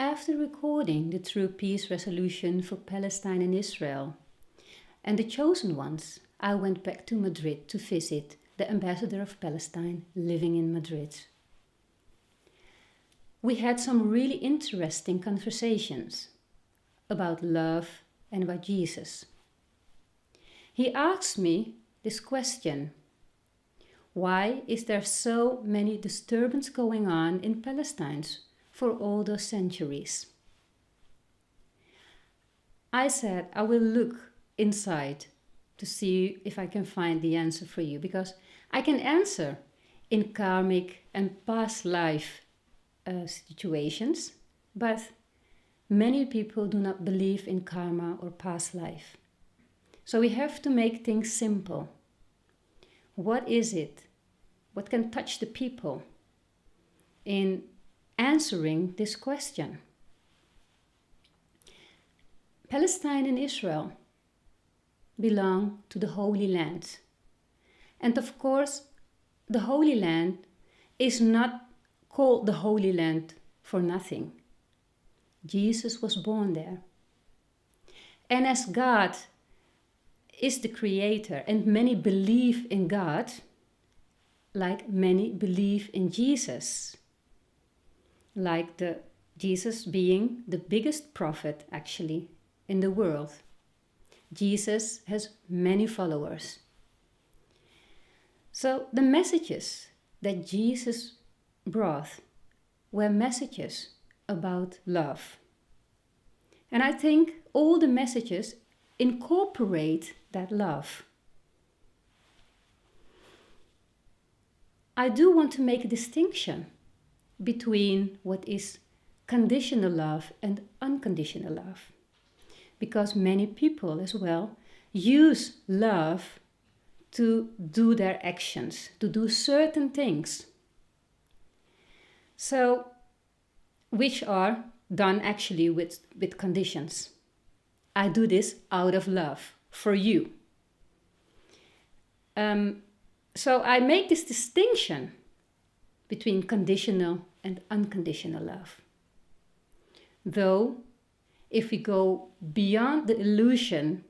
After recording the True Peace Resolution for Palestine and Israel and the Chosen Ones, I went back to Madrid to visit the ambassador of Palestine living in Madrid. We had some really interesting conversations about love and about Jesus. He asked me this question: why is there so many disturbance going on in Palestine for all those centuries? I said I will look inside to see if I can find the answer for you, because I can answer in karmic and past life situations, but many people do not believe in karma or past life. So we have to make things simple. What is it? What can touch the people in answering this question? Palestine and Israel belong to the Holy Land. And of course, the Holy Land is not called the Holy Land for nothing. Jesus was born there. And as God is the creator and many believe in God, like many believe in Jesus, like Jesus being the biggest prophet actually in the world. Jesus has many followers. So the messages that Jesus brought were messages about love. And I think all the messages incorporate that love. I do want to make a distinction between what is conditional love and unconditional love, because many people as well use love to do their actions, to do certain things, so which are done actually with conditions. I do this out of love for you. So I make this distinction between conditional and unconditional love. Though, if we go beyond the illusion,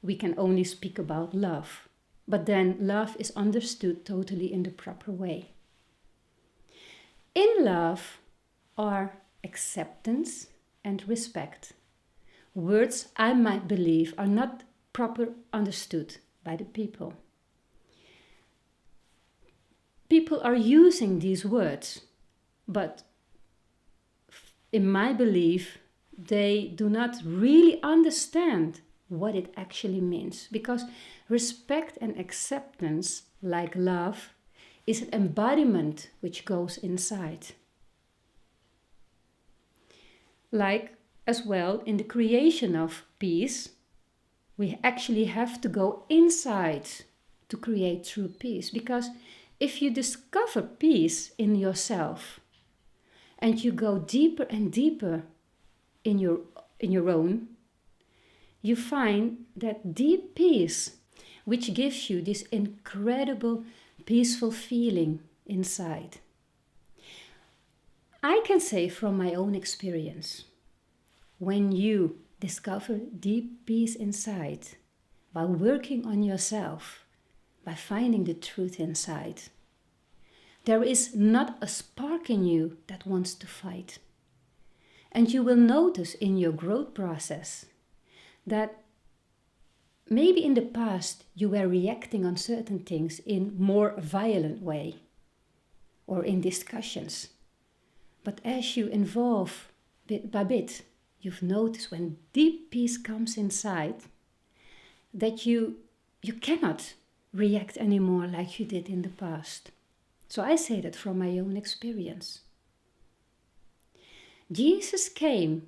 we can only speak about love. But then love is understood totally in the proper way. In love are acceptance and respect. Words I might believe are not proper understood by the people. People are using these words, but in my belief, they do not really understand what it actually means, because respect and acceptance, like love, is an embodiment which goes inside. Like as well in the creation of peace, we actually have to go inside to create true peace, because if you discover peace in yourself and you go deeper and deeper in your own, you find that deep peace which gives you this incredible peaceful feeling inside. I can say from my own experience, when you discover deep peace inside, by working on yourself, by finding the truth inside, there is not a spark in you that wants to fight. And you will notice in your growth process that maybe in the past you were reacting on certain things in more violent way or in discussions. But as you evolve bit by bit, you've noticed when deep peace comes inside that you cannot react anymore like you did in the past. So I say that from my own experience. Jesus came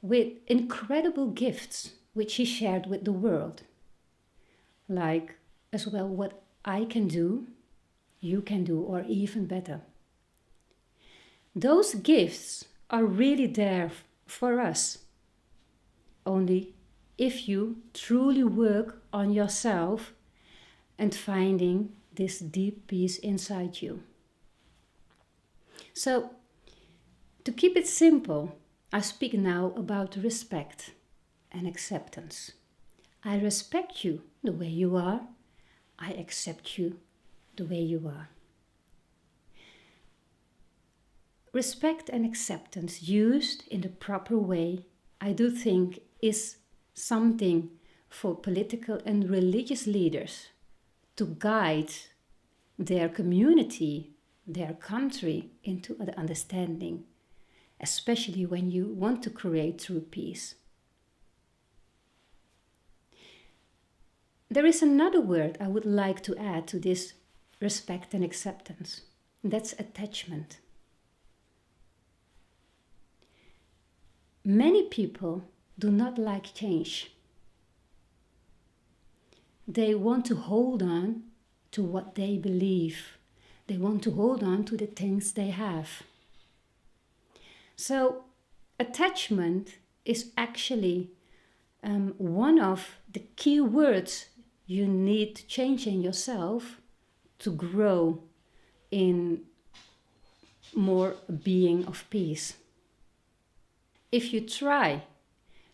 with incredible gifts which he shared with the world. Like as well what I can do, you can do, or even better. Those gifts are really there for us. Only if you truly work on yourself and finding this deep peace inside you. So, to keep it simple, I speak now about respect and acceptance. I respect you the way you are. I accept you the way you are. Respect and acceptance used in the proper way, I do think, is something for political and religious leaders to guide their community, their country into the understanding, especially when you want to create true peace. There is another word I would like to add to this respect and acceptance. That's attachment. Many people do not like change. They want to hold on to what they believe. They want to hold on to the things they have. So attachment is actually one of the key words you need to change in yourself to grow in more being of peace. If you try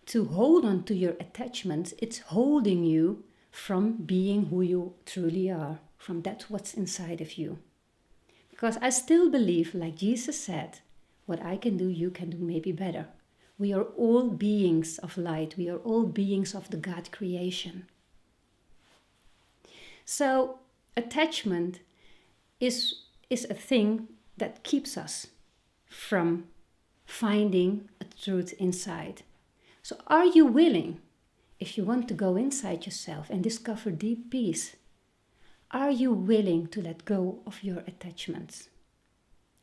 to hold on to your attachments, it's holding you from being who you truly are, from that what's inside of you. Because I still believe, like Jesus said, what I can do, you can do maybe better. We are all beings of light. We are all beings of the God creation. So attachment is a thing that keeps us from finding a truth inside. So are you willing, if you want to go inside yourself and discover deep peace, are you willing to let go of your attachments?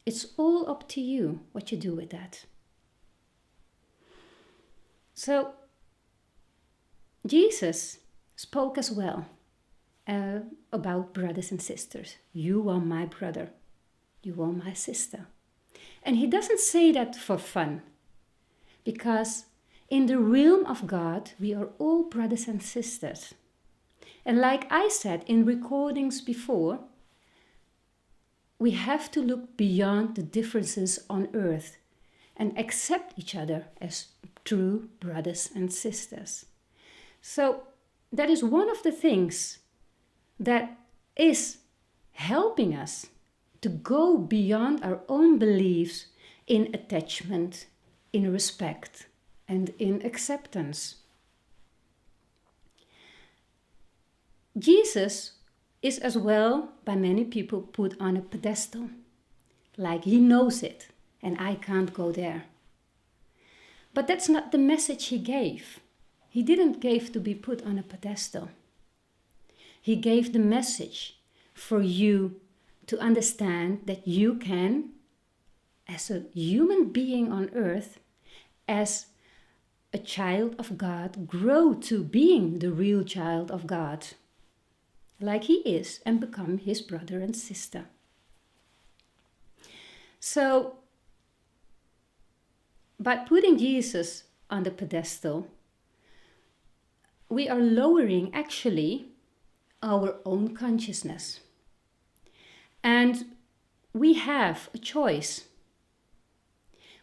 It's all up to you what you do with that. So Jesus spoke as well about brothers and sisters. You are my brother. You are my sister. And he doesn't say that for fun, because in the realm of God, we are all brothers and sisters. And like I said in recordings before, we have to look beyond the differences on earth and accept each other as true brothers and sisters. So that is one of the things that is helping us to go beyond our own beliefs in attachment, in respect, and in acceptance. Jesus is as well by many people put on a pedestal, like he knows it and I can't go there. But that's not the message he gave. He didn't give to be put on a pedestal. He gave the message for you to understand that you can, as a human being on earth, as a child of God, grow to being the real child of God, like he is, and become his brother and sister. So, by putting Jesus on the pedestal, we are lowering actually our own consciousness. And we have a choice.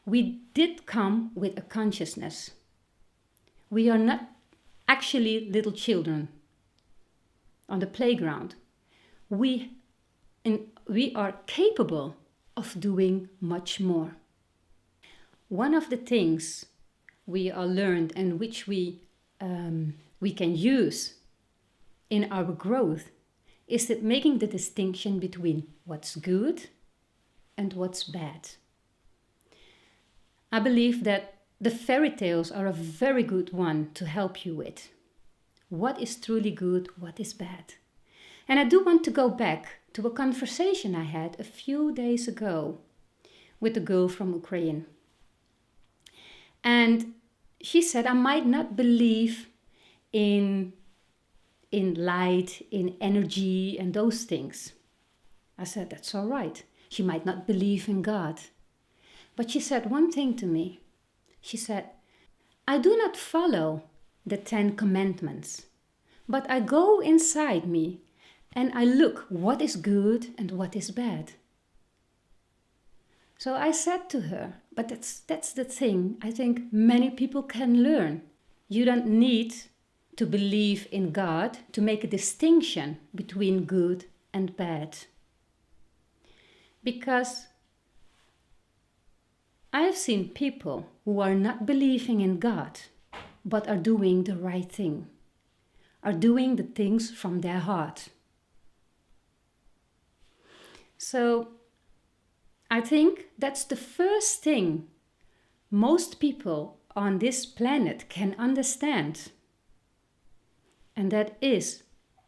We did come with a consciousness. We are not actually little children on the playground. We are capable of doing much more. One of the things we are learned and which we can use in our growth is that making the distinction between what's good and what's bad. I believe that the fairy tales are a very good one to help you with. What is truly good, what is bad? And I do want to go back to a conversation I had a few days ago with a girl from Ukraine. And she said, I might not believe in light, in energy and those things. I said, that's all right. She might not believe in God. But she said one thing to me. She said, I do not follow the 10 commandments, but I go inside me and I look what is good and what is bad. So I said to her, But that's the thing I think many people can learn. You don't need to believe in God to make a distinction between good and bad. Because I've seen people who are not believing in God, but are doing the right thing, are doing the things from their heart. So I think that's the first thing most people on this planet can understand. And that is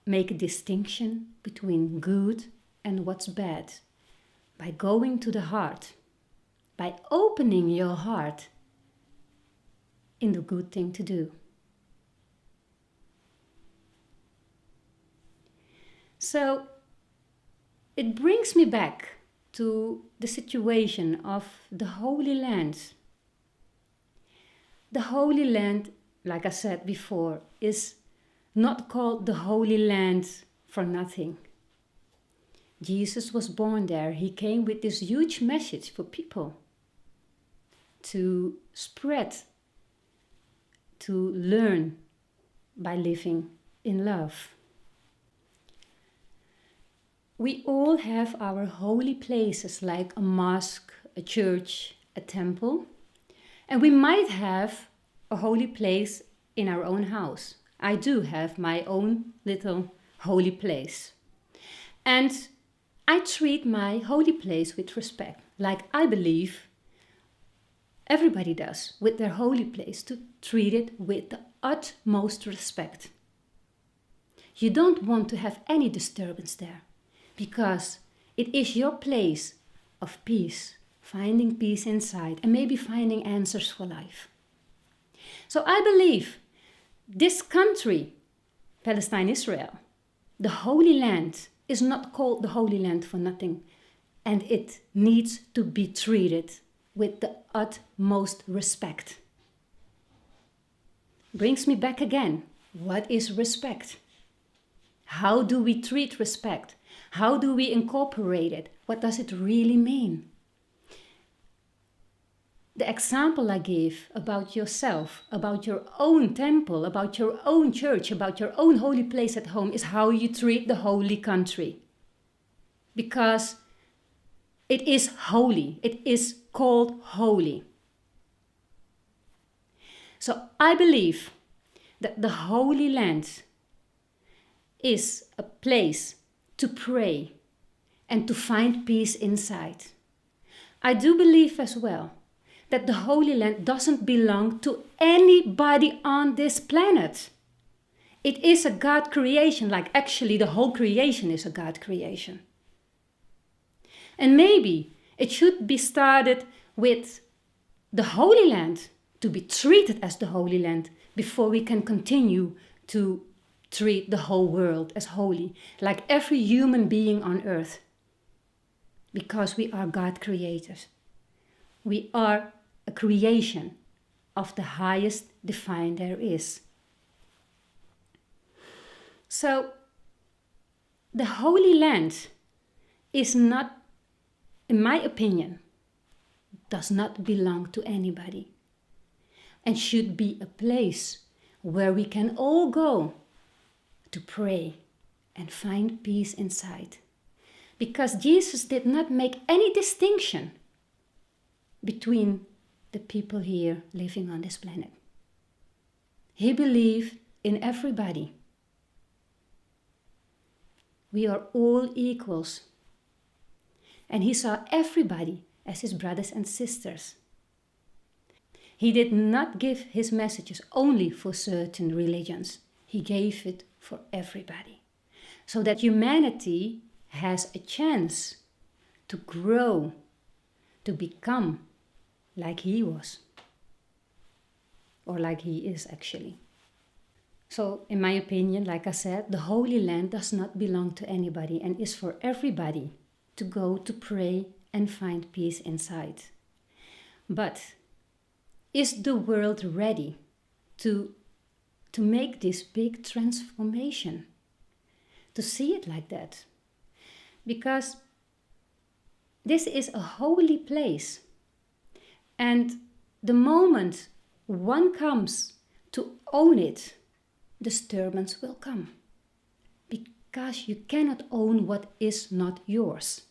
make a distinction between good and what's bad by going to the heart, by opening your heart in the good thing to do. So it brings me back to the situation of the Holy Land. The Holy Land, like I said before, is not called the Holy Land for nothing. Jesus was born there. He came with this huge message for people to spread, to learn by living in love. We all have our holy places like a mosque, a church, a temple, and we might have a holy place in our own house. I do have my own little holy place. And I treat my holy place with respect, like I believe everybody does with their holy place, to treat it with the utmost respect. You don't want to have any disturbance there, because it is your place of peace, finding peace inside and maybe finding answers for life. So I believe this country, Palestine, Israel, the Holy Land, is not called the Holy Land for nothing, and it needs to be treated with the utmost respect. Brings me back again. What is respect? How do we treat respect? How do we incorporate it? What does it really mean? The example I gave about yourself, about your own temple, about your own church, about your own holy place at home is how you treat the holy country. Because it is holy. It is called holy. So I believe that the Holy Land is a place to pray and to find peace inside. I do believe as well that the Holy Land doesn't belong to anybody on this planet. It is a God creation, like actually the whole creation is a God creation. And maybe it should be started with the Holy Land to be treated as the Holy Land before we can continue to treat the whole world as holy, like every human being on earth. Because we are God creators. We are a creation of the highest divine there is. So, the Holy Land is not, in my opinion, does not belong to anybody, and should be a place where we can all go to pray and find peace inside. Because Jesus did not make any distinction between the people here living on this planet. He believed in everybody. We are all equals. And he saw everybody as his brothers and sisters. He did not give his messages only for certain religions. He gave it for everybody. So that humanity has a chance to grow, to become like he was. Or like he is actually. So, in my opinion, like I said, the Holy Land does not belong to anybody and is for everybody to go to pray and find peace inside. But is the world ready to make this big transformation? To see it like that? Because this is a holy place. And the moment one comes to own it, disturbance will come. Because you cannot own what is not yours.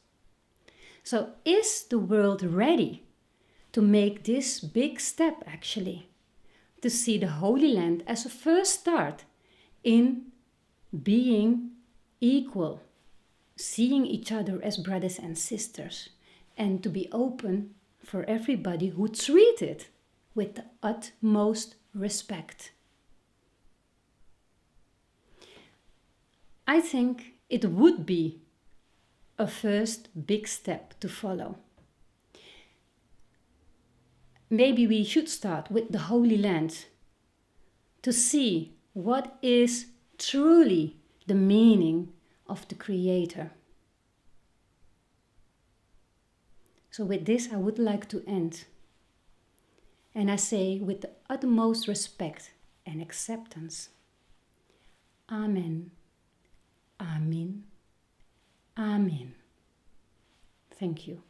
So is the world ready to make this big step actually? To see the Holy Land as a first start in being equal, seeing each other as brothers and sisters, and to be open for everybody who treat it with the utmost respect. I think it would be a first big step to follow. Maybe we should start with the Holy Land to see what is truly the meaning of the Creator. So with this I would like to end. And I say with the utmost respect and acceptance, Amen, Amen, Amen. Thank you.